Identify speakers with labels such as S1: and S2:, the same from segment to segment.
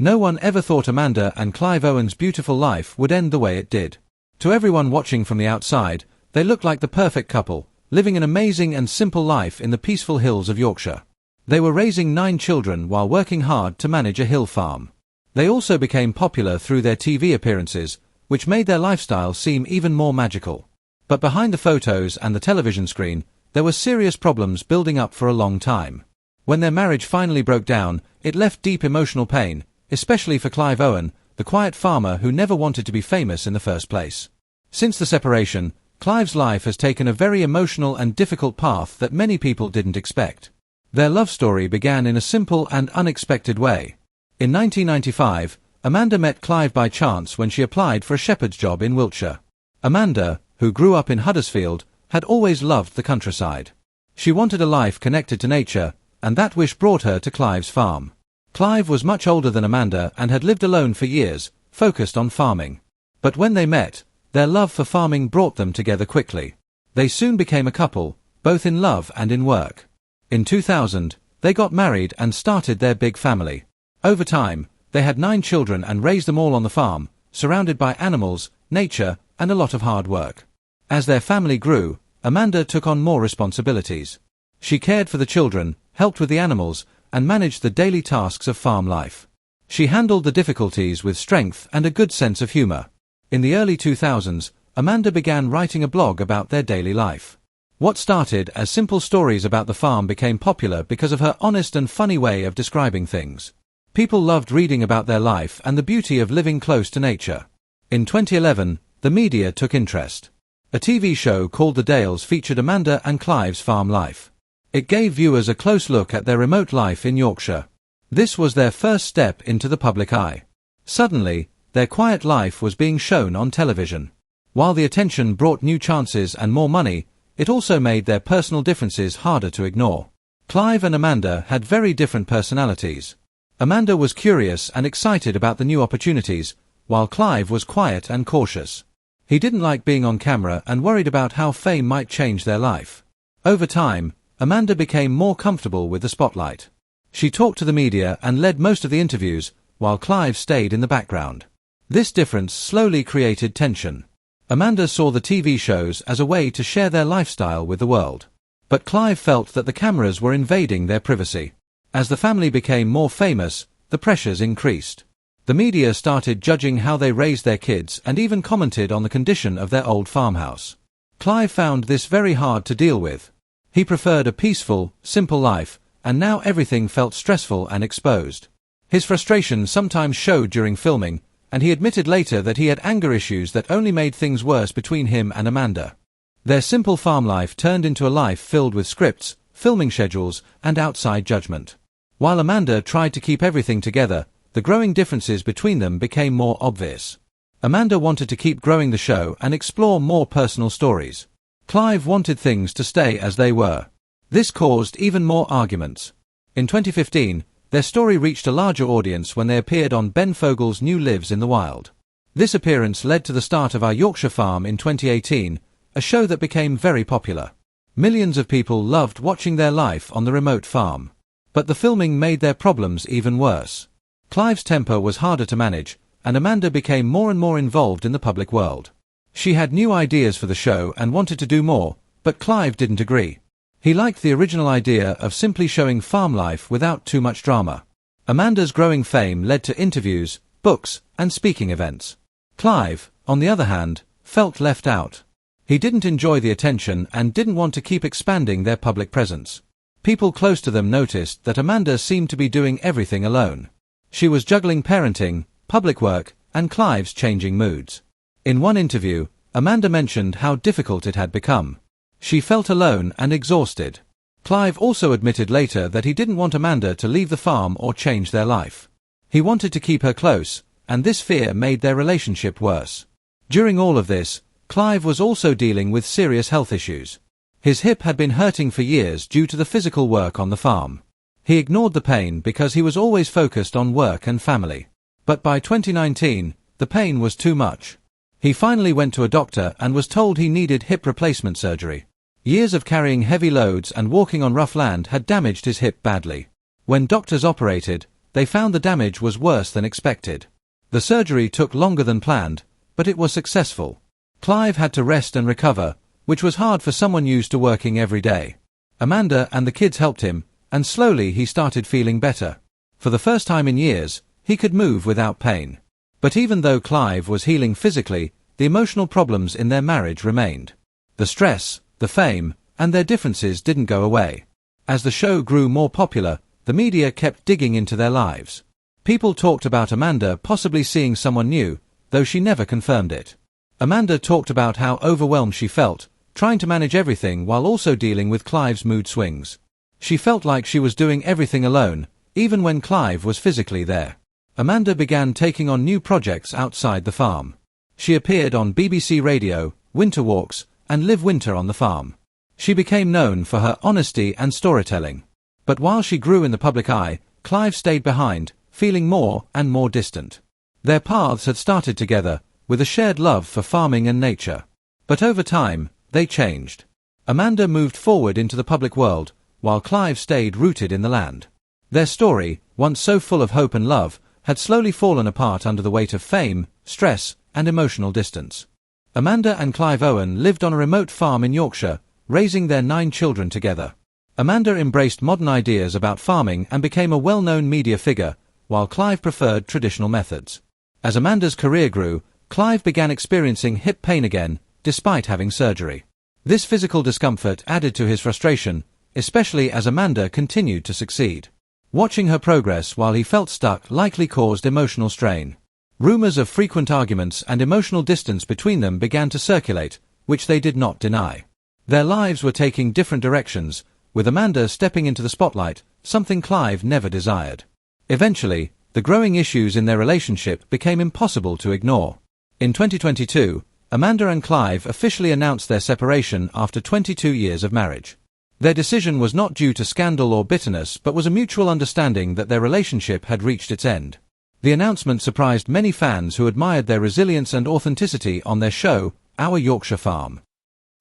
S1: No one ever thought Amanda and Clive Owen's beautiful life would end the way it did. To everyone watching from the outside, they looked like the perfect couple, living an amazing and simple life in the peaceful hills of Yorkshire. They were raising 9 children while working hard to manage a hill farm. They also became popular through their TV appearances, which made their lifestyle seem even more magical. But behind the photos and the television screen, there were serious problems building up for a long time. When their marriage finally broke down, it left deep emotional pain, especially for Clive Owen, the quiet farmer who never wanted to be famous in the first place. Since the separation, Clive's life has taken a very emotional and difficult path that many people didn't expect. Their love story began in a simple and unexpected way. In 1995, Amanda met Clive by chance when she applied for a shepherd's job in Wiltshire. Amanda, who grew up in Huddersfield, had always loved the countryside. She wanted a life connected to nature, and that wish brought her to Clive's farm. Clive was much older than Amanda and had lived alone for years, focused on farming. But when they met, their love for farming brought them together quickly. They soon became a couple, both in love and in work. In 2000, they got married and started their big family. Over time, they had 9 children and raised them all on the farm, surrounded by animals, nature, and a lot of hard work. As their family grew, Amanda took on more responsibilities. She cared for the children, helped with the animals, and managed the daily tasks of farm life. She handled the difficulties with strength and a good sense of humor. In the early 2000s, Amanda began writing a blog about their daily life. What started as simple stories about the farm became popular because of her honest and funny way of describing things. People loved reading about their life and the beauty of living close to nature. In 2011, the media took interest. A TV show called The Dales featured Amanda and Clive's farm life. It gave viewers a close look at their remote life in Yorkshire. This was their first step into the public eye. Suddenly, their quiet life was being shown on television. While the attention brought new chances and more money, it also made their personal differences harder to ignore. Clive and Amanda had very different personalities. Amanda was curious and excited about the new opportunities, while Clive was quiet and cautious. He didn't like being on camera and worried about how fame might change their life. Over time, Amanda became more comfortable with the spotlight. She talked to the media and led most of the interviews, while Clive stayed in the background. This difference slowly created tension. Amanda saw the TV shows as a way to share their lifestyle with the world. But Clive felt that the cameras were invading their privacy. As the family became more famous, the pressures increased. The media started judging how they raised their kids and even commented on the condition of their old farmhouse. Clive found this very hard to deal with. He preferred a peaceful, simple life, and now everything felt stressful and exposed. His frustration sometimes showed during filming, and he admitted later that he had anger issues that only made things worse between him and Amanda. Their simple farm life turned into a life filled with scripts, filming schedules, and outside judgment. While Amanda tried to keep everything together, the growing differences between them became more obvious. Amanda wanted to keep growing the show and explore more personal stories. Clive wanted things to stay as they were. This caused even more arguments. In 2015, their story reached a larger audience when they appeared on Ben Fogle's New Lives in the Wild. This appearance led to the start of Our Yorkshire Farm in 2018, a show that became very popular. Millions of people loved watching their life on the remote farm. But the filming made their problems even worse. Clive's temper was harder to manage, and Amanda became more and more involved in the public world. She had new ideas for the show and wanted to do more, but Clive didn't agree. He liked the original idea of simply showing farm life without too much drama. Amanda's growing fame led to interviews, books, and speaking events. Clive, on the other hand, felt left out. He didn't enjoy the attention and didn't want to keep expanding their public presence. People close to them noticed that Amanda seemed to be doing everything alone. She was juggling parenting, public work, and Clive's changing moods. In one interview, Amanda mentioned how difficult it had become. She felt alone and exhausted. Clive also admitted later that he didn't want Amanda to leave the farm or change their life. He wanted to keep her close, and this fear made their relationship worse. During all of this, Clive was also dealing with serious health issues. His hip had been hurting for years due to the physical work on the farm. He ignored the pain because he was always focused on work and family. But by 2019, the pain was too much. He finally went to a doctor and was told he needed hip replacement surgery. Years of carrying heavy loads and walking on rough land had damaged his hip badly. When doctors operated, they found the damage was worse than expected. The surgery took longer than planned, but it was successful. Clive had to rest and recover, which was hard for someone used to working every day. Amanda and the kids helped him, and slowly he started feeling better. For the first time in years, he could move without pain. But even though Clive was healing physically, the emotional problems in their marriage remained. The stress, the fame, and their differences didn't go away. As the show grew more popular, the media kept digging into their lives. People talked about Amanda possibly seeing someone new, though she never confirmed it. Amanda talked about how overwhelmed she felt, trying to manage everything while also dealing with Clive's mood swings. She felt like she was doing everything alone, even when Clive was physically there. Amanda began taking on new projects outside the farm. She appeared on BBC Radio, Winter Walks, and Live Winter on the Farm. She became known for her honesty and storytelling. But while she grew in the public eye, Clive stayed behind, feeling more and more distant. Their paths had started together, with a shared love for farming and nature. But over time, they changed. Amanda moved forward into the public world, while Clive stayed rooted in the land. Their story, once so full of hope and love, had slowly fallen apart under the weight of fame, stress, and emotional distance. Amanda and Clive Owen lived on a remote farm in Yorkshire, raising their 9 children together. Amanda embraced modern ideas about farming and became a well-known media figure, while Clive preferred traditional methods. As Amanda's career grew, Clive began experiencing hip pain again, despite having surgery. This physical discomfort added to his frustration, especially as Amanda continued to succeed. Watching her progress while he felt stuck likely caused emotional strain. Rumors of frequent arguments and emotional distance between them began to circulate, which they did not deny. Their lives were taking different directions, with Amanda stepping into the spotlight, something Clive never desired. Eventually, the growing issues in their relationship became impossible to ignore. In 2022, Amanda and Clive officially announced their separation after 22 years of marriage. Their decision was not due to scandal or bitterness but was a mutual understanding that their relationship had reached its end. The announcement surprised many fans who admired their resilience and authenticity on their show, Our Yorkshire Farm.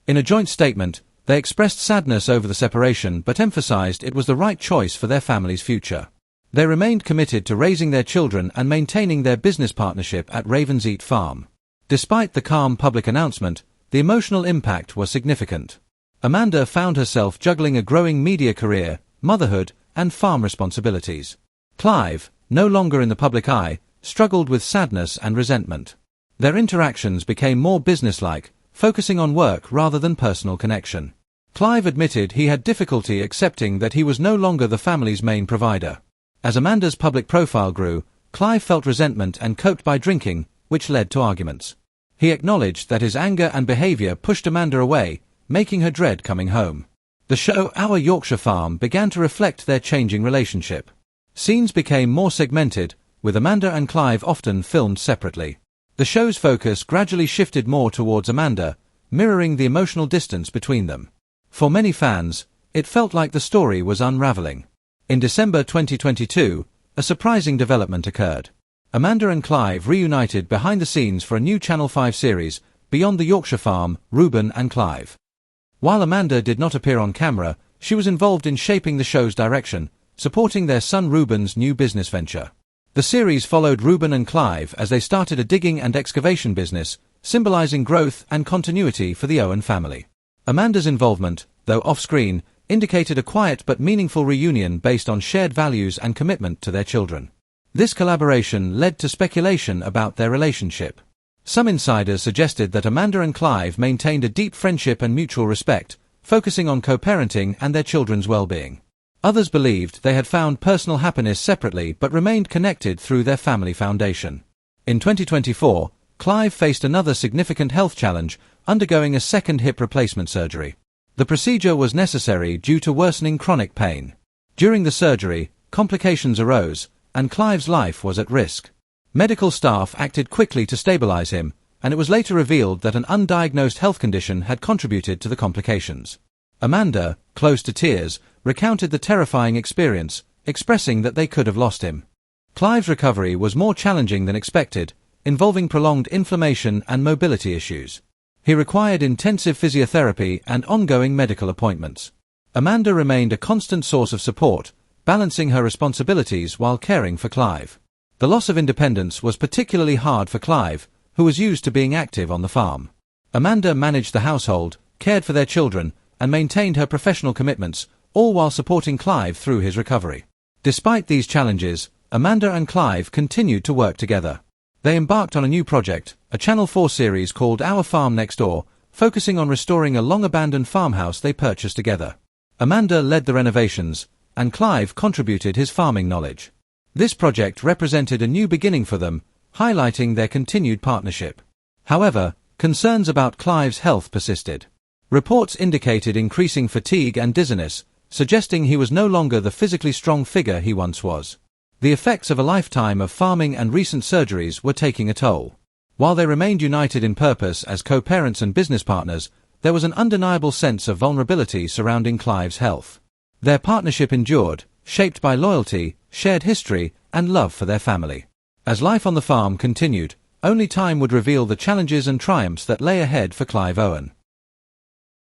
S1: In a joint statement, they expressed sadness over the separation but emphasized it was the right choice for their family's future. They remained committed to raising their children and maintaining their business partnership at Ravensheath Farm. Despite the calm public announcement, the emotional impact was significant. Amanda found herself juggling a growing media career, motherhood, and farm responsibilities. Clive, no longer in the public eye, struggled with sadness and resentment. Their interactions became more businesslike, focusing on work rather than personal connection. Clive admitted he had difficulty accepting that he was no longer the family's main provider. As Amanda's public profile grew, Clive felt resentment and coped by drinking, which led to arguments. He acknowledged that his anger and behavior pushed Amanda away, making her dread coming home. The show Our Yorkshire Farm began to reflect their changing relationship. Scenes became more segmented, with Amanda and Clive often filmed separately. The show's focus gradually shifted more towards Amanda, mirroring the emotional distance between them. For many fans, it felt like the story was unraveling. In December 2022, a surprising development occurred. Amanda and Clive reunited behind the scenes for a new Channel 5 series, Beyond the Yorkshire Farm, Reuben and Clive. While Amanda did not appear on camera, she was involved in shaping the show's direction, supporting their son Reuben's new business venture. The series followed Reuben and Clive as they started a digging and excavation business, symbolizing growth and continuity for the Owen family. Amanda's involvement, though off-screen, indicated a quiet but meaningful reunion based on shared values and commitment to their children. This collaboration led to speculation about their relationship. Some insiders suggested that Amanda and Clive maintained a deep friendship and mutual respect, focusing on co-parenting and their children's well-being. Others believed they had found personal happiness separately but remained connected through their family foundation. In 2024, Clive faced another significant health challenge, undergoing a second hip replacement surgery. The procedure was necessary due to worsening chronic pain. During the surgery, complications arose, and Clive's life was at risk. Medical staff acted quickly to stabilize him, and it was later revealed that an undiagnosed health condition had contributed to the complications. Amanda, close to tears, recounted the terrifying experience, expressing that they could have lost him. Clive's recovery was more challenging than expected, involving prolonged inflammation and mobility issues. He required intensive physiotherapy and ongoing medical appointments. Amanda remained a constant source of support, balancing her responsibilities while caring for Clive. The loss of independence was particularly hard for Clive, who was used to being active on the farm. Amanda managed the household, cared for their children, and maintained her professional commitments, all while supporting Clive through his recovery. Despite these challenges, Amanda and Clive continued to work together. They embarked on a new project, a Channel 4 series called Our Farm Next Door, focusing on restoring a long-abandoned farmhouse they purchased together. Amanda led the renovations, and Clive contributed his farming knowledge. This project represented a new beginning for them, highlighting their continued partnership. However, concerns about Clive's health persisted. Reports indicated increasing fatigue and dizziness, suggesting he was no longer the physically strong figure he once was. The effects of a lifetime of farming and recent surgeries were taking a toll. While they remained united in purpose as co-parents and business partners, there was an undeniable sense of vulnerability surrounding Clive's health. Their partnership endured, shaped by loyalty, shared history, and love for their family. As life on the farm continued, only time would reveal the challenges and triumphs that lay ahead for Clive Owen.